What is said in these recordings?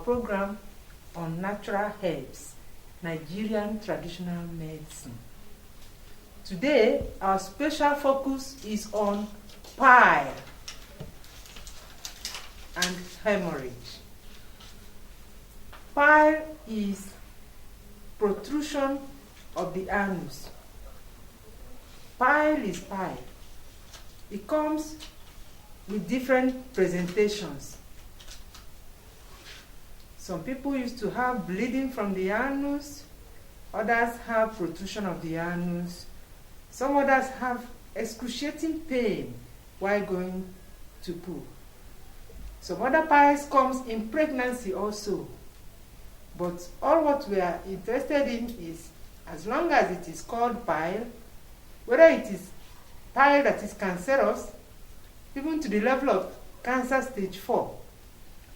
program on natural herbs, Nigerian traditional medicine. Today, our special focus is on pile and hemorrhage. Pile is protrusion of the anus. Pile is pile. It comes with different presentations. Some people used to have bleeding from the anus, others have protrusion of the anus, some others have excruciating pain while going to poo. Some other piles comes in pregnancy also. But all what we are interested in is, as long as it is called pile, whether it is pile that is cancerous, even to the level of cancer stage 4,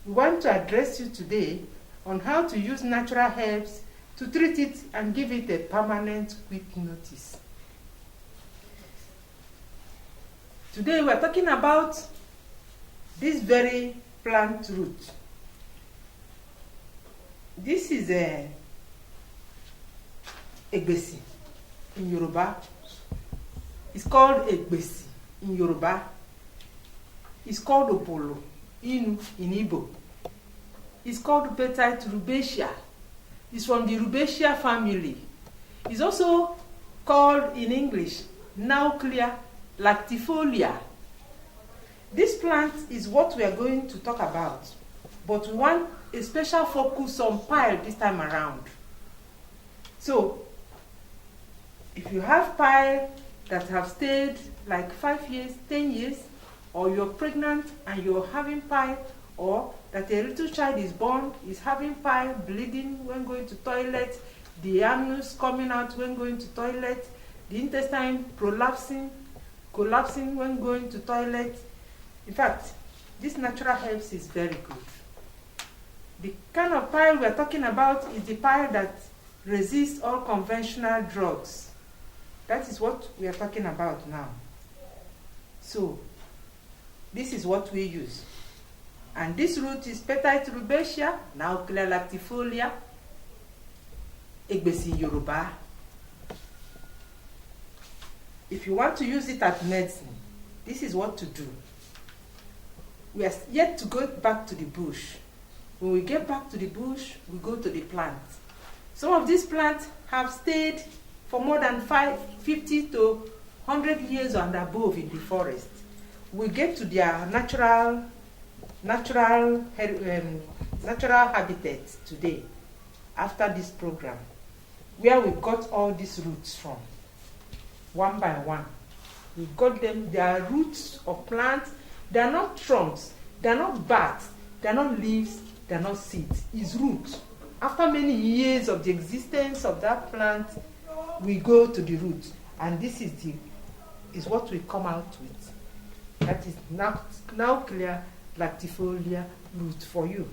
we want to address you today on how to use natural herbs to treat it and give it a permanent quick notice. Today we are talking about this very plant root. This is a egbesi in Yoruba. It's called egbesi in Yoruba. It's called opolo in Igbo. It's called Petite rubacea. It's from the Rubacea family. It's also called in English Nauclea lactifolia. This plant is what we are going to talk about, but we want a special focus on pile this time around. So, if you have pile that have stayed like 5 years, 10 years, or you're pregnant and you're having pile, or that a little child is born, is having pile, bleeding when going to toilet, the anus coming out when going to toilet, the intestine prolapsing, collapsing when going to toilet. In fact, this natural herbs is very good. The kind of pile we're talking about is the pile that resists all conventional drugs. That is what we are talking about now. So, this is what we use. And this root is Petite rubacea, Nauclea lactifolia, egbesi Yoruba. If you want to use it as medicine, this is what to do. We are yet to go back to the bush. When we get back to the bush, we go to the plant. Some of these plants have stayed for more than 50 to 100 years and above in the forest. We get to their natural habitat today, after this program, where we got all these roots from, one by one. We got them. They are roots of plants. They are not trunks. They are not barks. They are not leaves. They are not seeds. It's roots. After many years of the existence of that plant, we go to the root, and this is what we come out with. That is Nauclea lactifolia root for you.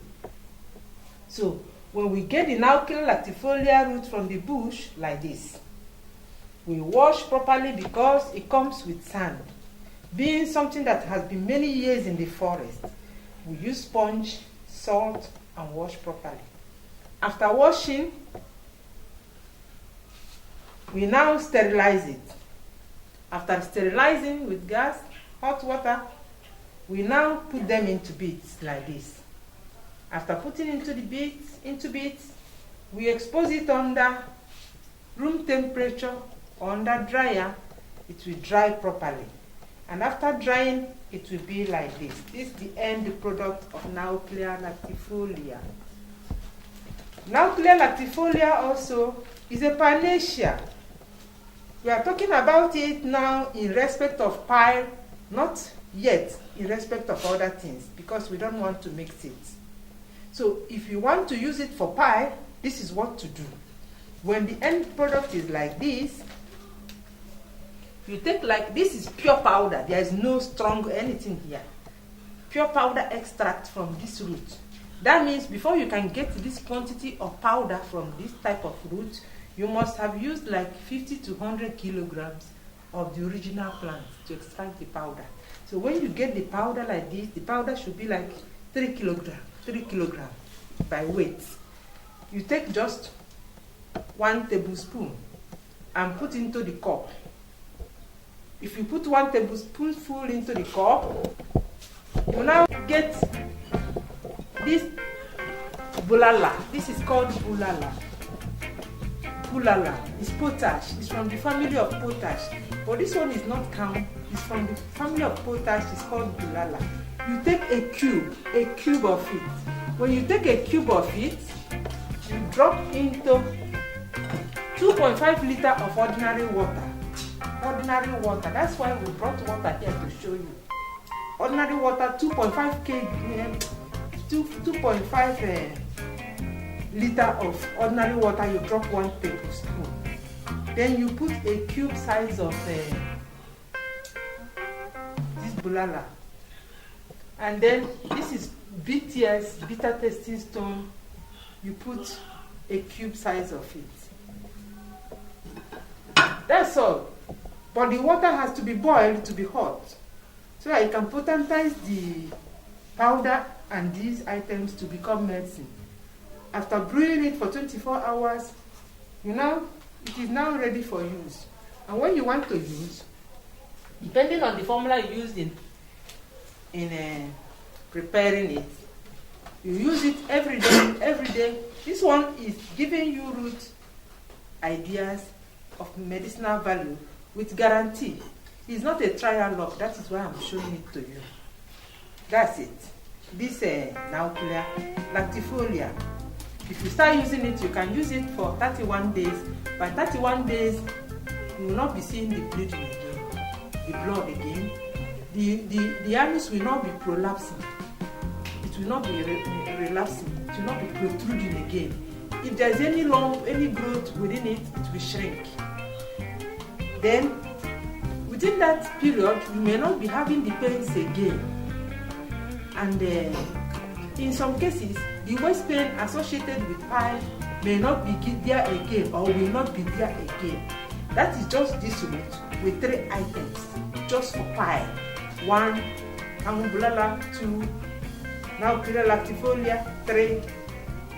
So when we get the Nauclea lactifolia root from the bush like this, we wash properly because it comes with sand. Being something that has been many years in the forest, we use sponge, salt, and wash properly. After washing, we now sterilize it. After sterilizing with gas, hot water, we now put them into bits like this. After putting into bits, we expose it under room temperature or under dryer. It will dry properly. And after drying, it will be like this. This is the end product of Nauclea lactifolia. Nauclea lactifolia also is a Panaceae. We are talking about it now in respect of pile, not yet in respect of other things, because we don't want to mix it. So if you want to use it for pile, this is what to do. When the end product is like this, you take like this is pure powder. There is no strong anything here. Pure powder extract from this root. That means before you can get this quantity of powder from this type of root, you must have used like 50 to 100 kilograms of the original plant to extract the powder. So when you get the powder like this, the powder should be like 3 kilograms. by weight. You take just 1 tablespoon and put into the cup. If you put 1 tablespoonful into the cup, you now get this bulala. This is called bulala. Bulala is potash. It's from the family of potash. But this one is not cow. It's from the family of potash. It's called bulala. You take a cube of it. When you take a cube of it, you drop into 2.5 liters of ordinary water. Ordinary water. That's why we brought water here to show you. Ordinary water, 2.5 kg, 2.5 liter of ordinary water. You drop 1 tablespoon. Then you put a cube size of this bulala. And then this is BTS, bitter tasting stone. You put a cube size of it. That's all. But the water has to be boiled to be hot, so that you can potentize the powder and these items to become medicine. After brewing it for 24 hours, it is now ready for use. And when you want to use, depending on the formula you used in preparing it, you use it every day. This one is giving you root ideas of medicinal value with guarantee. It's not a trial lock. That is why I'm showing it to you. That's it. This Nautilus lactifolia. If you start using it, you can use it for 31 days. By 31 days, you will not be seeing the bleeding again, the blood again. The anus will not be prolapsing. It will not be relapsing. It will not be protruding again. If there is any growth within it, it will shrink. Then, within that period, you may not be having the pains again. And in some cases, the waist pain associated with pile may not be there again or will not be there again. That is just this root with 3 items, just for pile. 1, bulala. 2, Nautilus lactifolia. 3,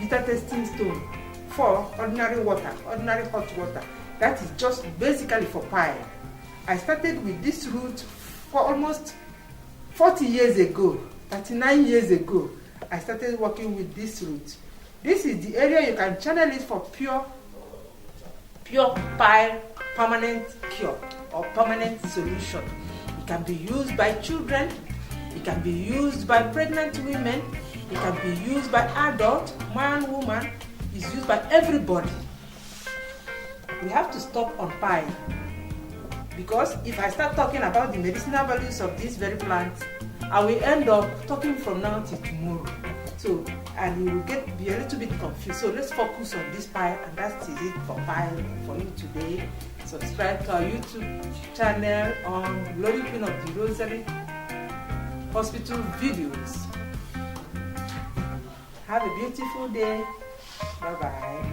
bitter tasting stone. 4, ordinary water, ordinary hot water. That is just basically for pile. I started with this root for almost 40 years ago, 39 years ago. I started working with this root. This is the area you can channel it for pure pile permanent cure or permanent solution. It can be used by children. It can be used by pregnant women. It can be used by adult, man, woman. It's used by everybody. We have to stop on pile, because if I start talking about the medicinal values of this very plant, I will end up talking from now till tomorrow. So, and you will be a little bit confused. So let's focus on this pile, and that is it for pile for you today. Subscribe to our YouTube channel on Glory Queen of the Rosary Hospital videos. Have a beautiful day. Bye bye.